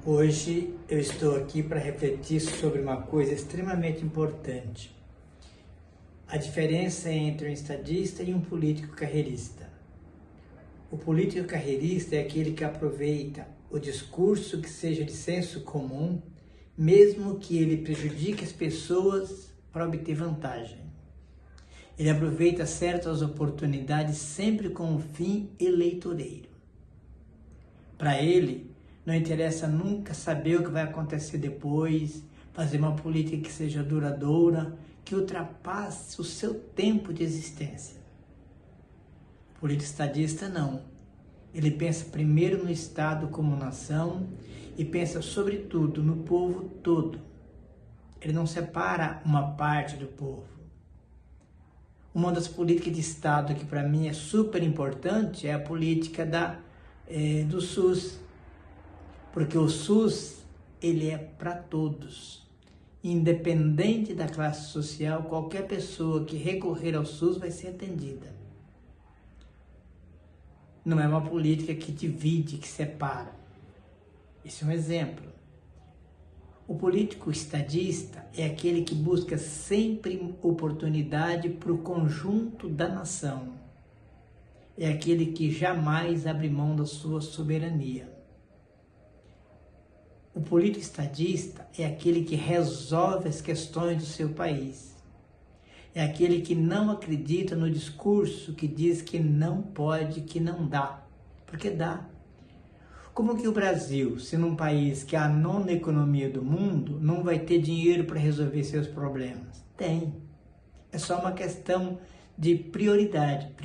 Hoje eu estou aqui para refletir sobre uma coisa extremamente importante: a diferença entre um estadista e um político carreirista. O político carreirista é aquele que aproveita o discurso que seja de senso comum, mesmo que ele prejudique as pessoas para obter vantagem. Ele aproveita certas oportunidades sempre com um fim eleitoreiro. Para ele, não interessa nunca saber o que vai acontecer depois, fazer uma política que seja duradoura, que ultrapasse o seu tempo de existência. O político estadista não. Ele pensa primeiro no Estado como nação e pensa sobretudo no povo todo. Ele não separa uma parte do povo. Uma das políticas de Estado que para mim é super importante é a política do SUS. Porque o SUS, ele é para todos. Independente da classe social, qualquer pessoa que recorrer ao SUS vai ser atendida. Não é uma política que divide, que separa. Esse é um exemplo. O político estadista é aquele que busca sempre oportunidade para o conjunto da nação. É aquele que jamais abre mão da sua soberania. O político estadista é aquele que resolve as questões do seu país. É aquele que não acredita no discurso que diz que não pode, que não dá. Porque dá. Como que o Brasil, sendo um país que é a nona economia do mundo, não vai ter dinheiro para resolver seus problemas? Tem. É só uma questão de prioridade.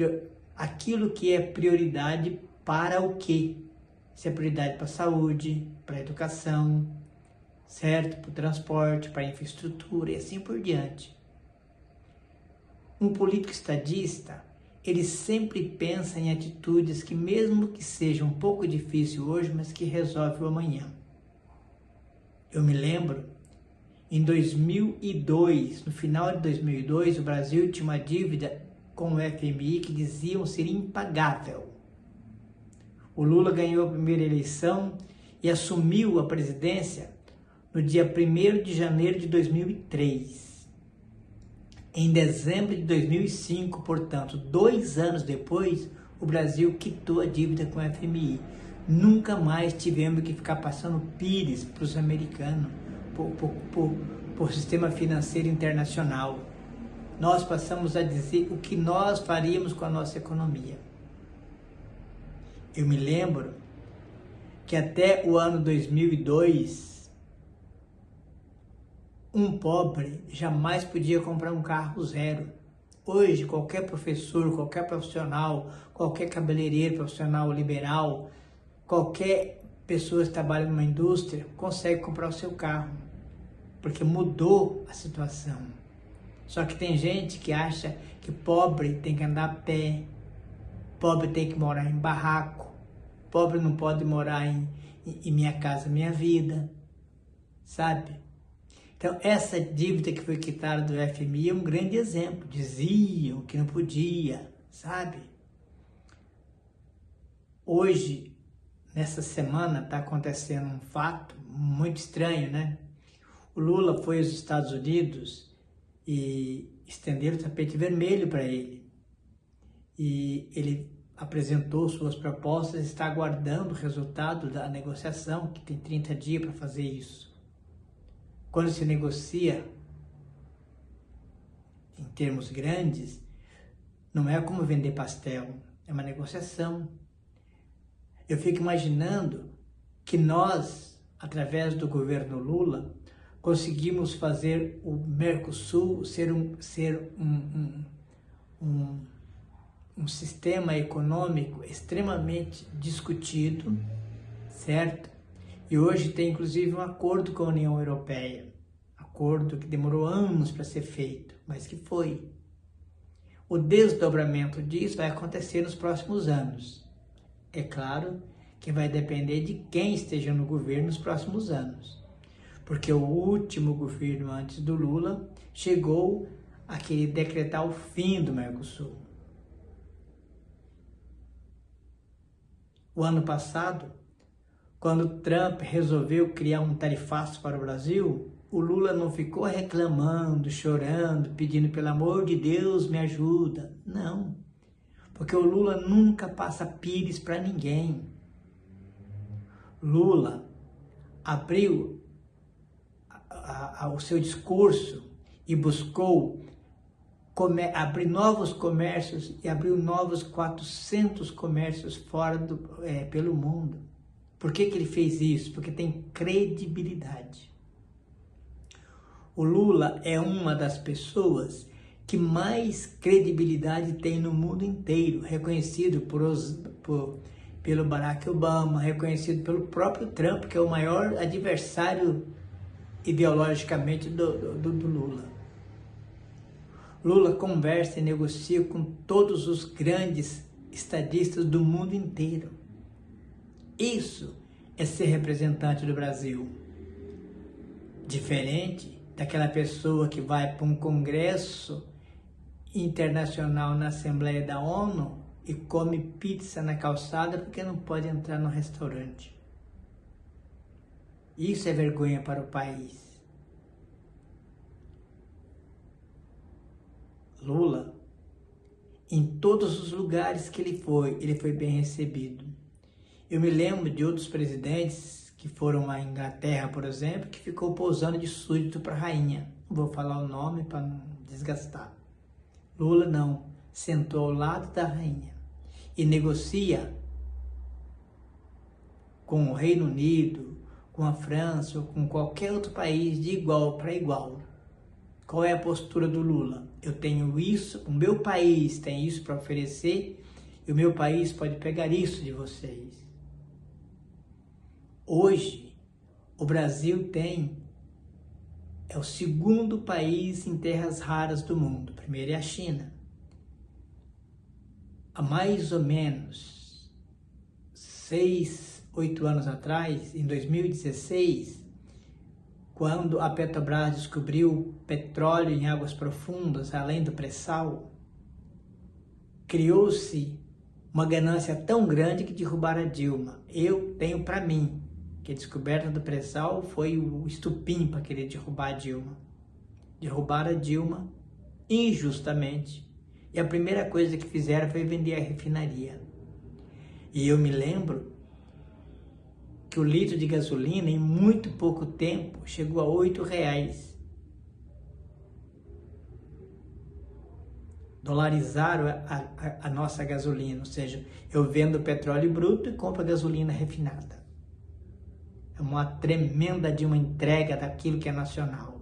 Aquilo que é prioridade para o quê? Se é prioridade para a saúde, para a educação, certo? Para o transporte, para a infraestrutura e assim por diante. Um político estadista, ele sempre pensa em atitudes que, mesmo que seja um pouco difícil hoje, mas que resolve o amanhã. Eu me lembro, em 2002, no final de 2002, o Brasil tinha uma dívida com o FMI que diziam ser impagável. O Lula ganhou a primeira eleição e assumiu a presidência no dia 1º de janeiro de 2003. Em dezembro de 2005, portanto, 2 anos depois, o Brasil quitou a dívida com o FMI. Nunca mais tivemos que ficar passando pires para os americanos, por sistema financeiro internacional. Nós passamos a dizer o que nós faríamos com a nossa economia. Eu me lembro que até o ano 2002, um pobre jamais podia comprar um carro zero. Hoje, qualquer professor, qualquer profissional, qualquer cabeleireiro profissional liberal, qualquer pessoa que trabalha numa indústria, consegue comprar o seu carro, porque mudou a situação. Só que tem gente que acha que pobre tem que andar a pé, pobre tem que morar em barraco, pobre não pode morar em Minha Casa Minha Vida, sabe? Então, essa dívida que foi quitada do FMI é um grande exemplo. Diziam que não podia, sabe? Hoje, nessa semana, está acontecendo um fato muito estranho, né? O Lula foi aos Estados Unidos e estenderam o tapete vermelho para ele. E ele apresentou suas propostas e está aguardando o resultado da negociação, que tem 30 dias para fazer isso. Quando se negocia em termos grandes, não é como vender pastel, é uma negociação. Eu fico imaginando que nós, através do governo Lula, conseguimos fazer o Mercosul ser um sistema econômico extremamente discutido, certo? E hoje tem inclusive um acordo com a União Europeia, acordo que demorou anos para ser feito, mas que foi. O desdobramento disso vai acontecer nos próximos anos. É claro que vai depender de quem esteja no governo nos próximos anos, porque o último governo antes do Lula chegou a querer decretar o fim do Mercosul. O ano passado, Quando Trump resolveu criar um tarifaço para o Brasil, o Lula não ficou reclamando, chorando, pedindo pelo amor de Deus, me ajuda. Não, porque o Lula nunca passa pires para ninguém. Lula abriu o seu discurso e buscou abrir novos comércios e abriu novos 400 comércios fora pelo mundo. Por que ele fez isso? Porque tem credibilidade. O Lula é uma das pessoas que mais credibilidade tem no mundo inteiro, reconhecido pelo Barack Obama, reconhecido pelo próprio Trump, que é o maior adversário ideologicamente do Lula. Lula conversa e negocia com todos os grandes estadistas do mundo inteiro. Isso é ser representante do Brasil. Diferente daquela pessoa que vai para um congresso internacional na Assembleia da ONU e come pizza na calçada porque não pode entrar no restaurante. Isso é vergonha para o país. Lula, em todos os lugares que ele foi bem recebido. Eu me lembro de outros presidentes que foram à Inglaterra, por exemplo, que ficou pousando de súdito para a rainha. Não vou falar o nome para não desgastar. Lula não, sentou ao lado da rainha e negocia com o Reino Unido, com a França ou com qualquer outro país de igual para igual. Qual é a postura do Lula? Eu tenho isso, o meu país tem isso para oferecer e o meu país pode pegar isso de vocês. Hoje, o Brasil é o segundo país em terras raras do mundo. Primeiro é a China. Há mais ou menos 6, 8 anos atrás, em 2016, quando a Petrobras descobriu petróleo em águas profundas, além do pré-sal, criou-se uma ganância tão grande que derrubaram a Dilma. Eu tenho para mim que a descoberta do pré-sal foi o estupim para querer derrubar a Dilma. Derrubaram a Dilma injustamente. E a primeira coisa que fizeram foi vender a refinaria. E eu me lembro que o litro de gasolina, em muito pouco tempo, chegou a R$8. Dolarizaram a nossa gasolina, ou seja, eu vendo petróleo bruto e compro gasolina refinada. É uma tremenda de uma entrega daquilo que é nacional.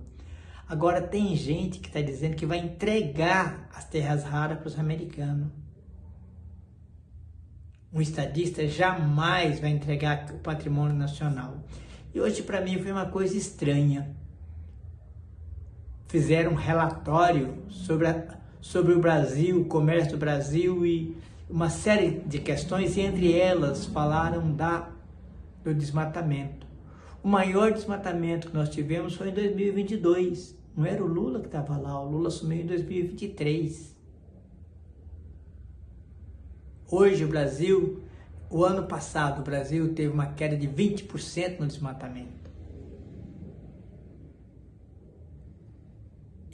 Agora tem gente que está dizendo que vai entregar as terras raras para os americanos. Um estadista jamais vai entregar o patrimônio nacional. E hoje, para mim, foi uma coisa estranha. Fizeram um relatório sobre o Brasil, o comércio do Brasil e uma série de questões, e entre elas falaram do desmatamento. O maior desmatamento que nós tivemos foi em 2022. Não era o Lula que estava lá, o Lula assumiu em 2023. Hoje o ano passado, o Brasil teve uma queda de 20% no desmatamento.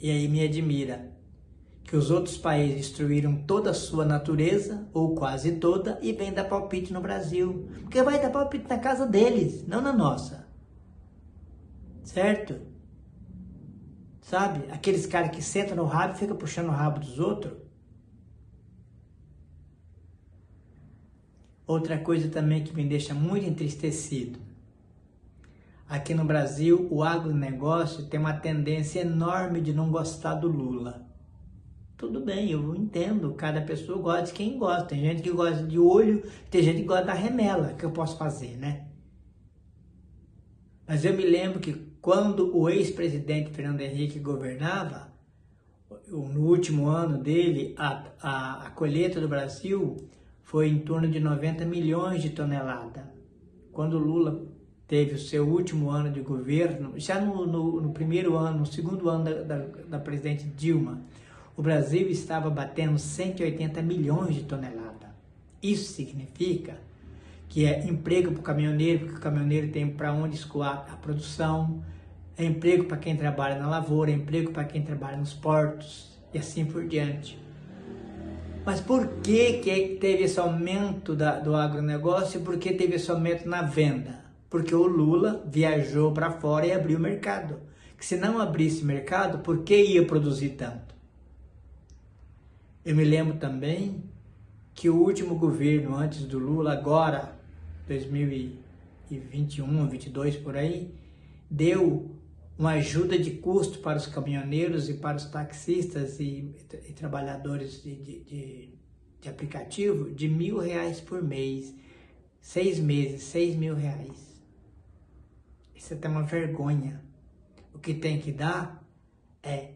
E aí me admira que os outros países destruíram toda a sua natureza, ou quase toda, e vem dar palpite no Brasil. Porque vai dar palpite na casa deles, não na nossa. Certo? Sabe? Aqueles caras que sentam no rabo e ficam puxando o rabo dos outros. Outra coisa também que me deixa muito entristecido. Aqui no Brasil, o agronegócio tem uma tendência enorme de não gostar do Lula. Tudo bem, eu entendo, cada pessoa gosta de quem gosta. Tem gente que gosta de olho, tem gente que gosta da remela, que eu posso fazer, né? Mas eu me lembro que quando o ex-presidente Fernando Henrique governava, no último ano dele, a colheita do Brasil foi em torno de 90 milhões de toneladas. Quando o Lula teve o seu último ano de governo, já no primeiro ano, no segundo ano da presidente Dilma, o Brasil estava batendo 180 milhões de toneladas. Isso significa que é emprego para o caminhoneiro, porque o caminhoneiro tem para onde escoar a produção, é emprego para quem trabalha na lavoura, é emprego para quem trabalha nos portos e assim por diante. Mas por que teve esse aumento do agronegócio e por que teve esse aumento na venda? Porque o Lula viajou para fora e abriu o mercado. Que se não abrisse mercado, por que ia produzir tanto? Eu me lembro também que o último governo antes do Lula, agora, 2021, 22 por aí, deu uma ajuda de custo para os caminhoneiros e para os taxistas e trabalhadores de aplicativo de R$1.000 por mês, 6 meses, R$6.000. Isso é até uma vergonha. O que tem que dar é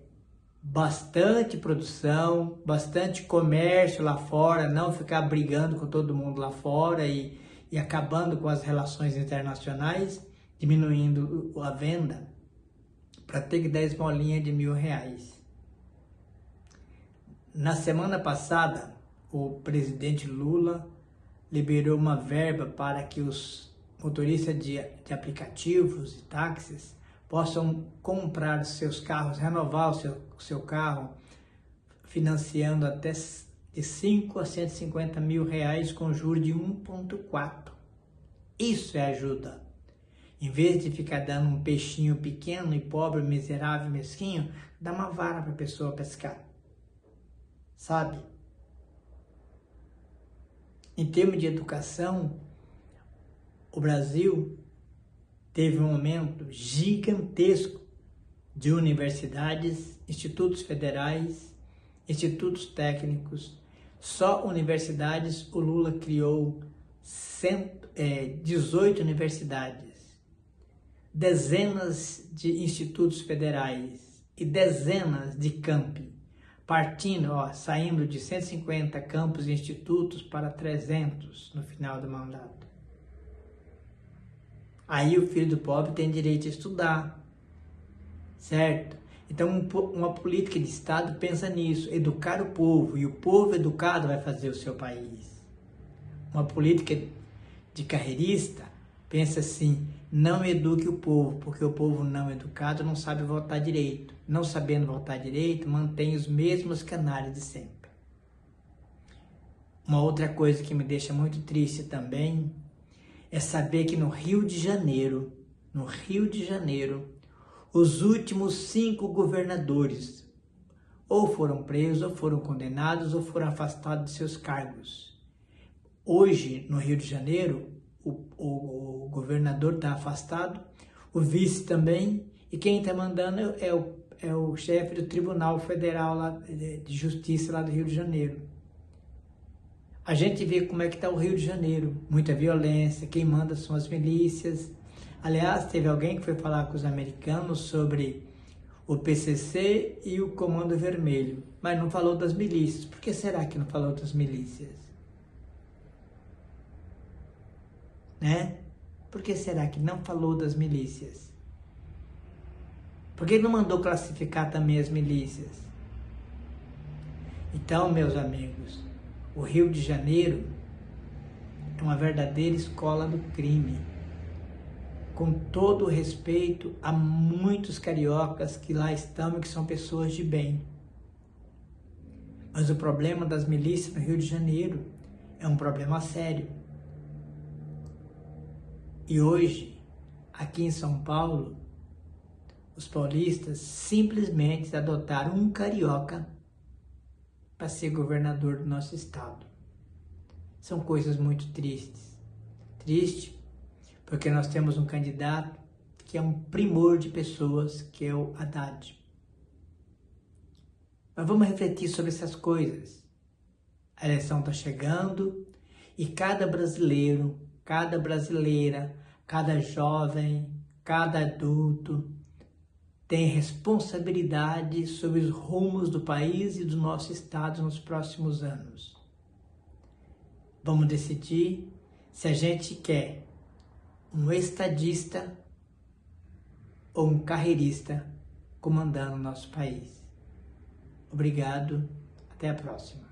bastante produção, bastante comércio lá fora, não ficar brigando com todo mundo lá fora e acabando com as relações internacionais, diminuindo a venda, para ter que dar esmolinha de R$1.000. Na semana passada, o presidente Lula liberou uma verba para que os motoristas de aplicativos e táxis possam comprar seus carros, renovar o seu carro, financiando até de 5 a 150 mil reais com juros de 1,4. Isso é ajuda. Em vez de ficar dando um peixinho pequeno e pobre, miserável, mesquinho, dá uma vara para a pessoa pescar. Sabe? Em termos de educação, o Brasil teve um aumento gigantesco de universidades, institutos federais, institutos técnicos. Só universidades, o Lula criou 18 universidades, dezenas de institutos federais e dezenas de campi, partindo, saindo de 150 campos e institutos para 300 no final do mandato. Aí o filho do pobre tem direito a estudar, certo? Então uma política de Estado pensa nisso, educar o povo, e o povo educado vai fazer o seu país. Uma política de carreirista pensa assim: não eduque o povo, porque o povo não educado não sabe votar direito. Não sabendo votar direito, mantém os mesmos canalhas de sempre. Uma outra coisa que me deixa muito triste também é saber que no Rio de Janeiro, os últimos 5 governadores ou foram presos, ou foram condenados, ou foram afastados de seus cargos. Hoje, no Rio de Janeiro, o governador está afastado, o vice também, e quem está mandando é o chefe do Tribunal Federal lá, de Justiça lá do Rio de Janeiro. A gente vê como é que está o Rio de Janeiro, muita violência, quem manda são as milícias. Aliás, teve alguém que foi falar com os americanos sobre o PCC e o Comando Vermelho, mas não falou das milícias. Por que será que não falou das milícias? Né? Por que será que não falou das milícias? Por que não mandou classificar também as milícias? Então, meus amigos, o Rio de Janeiro é uma verdadeira escola do crime. Com todo o respeito a muitos cariocas que lá estão e que são pessoas de bem. Mas o problema das milícias no Rio de Janeiro é um problema sério. E hoje, aqui em São Paulo, os paulistas simplesmente adotaram um carioca para ser governador do nosso estado. São coisas muito tristes. Triste porque nós temos um candidato que é um primor de pessoas, que é o Haddad. Mas vamos refletir sobre essas coisas. A eleição está chegando e cada brasileiro, cada brasileira, cada jovem, cada adulto tem responsabilidade sobre os rumos do país e do nosso estado nos próximos anos. Vamos decidir se a gente quer um estadista ou um carreirista comandando o nosso país. Obrigado, até a próxima.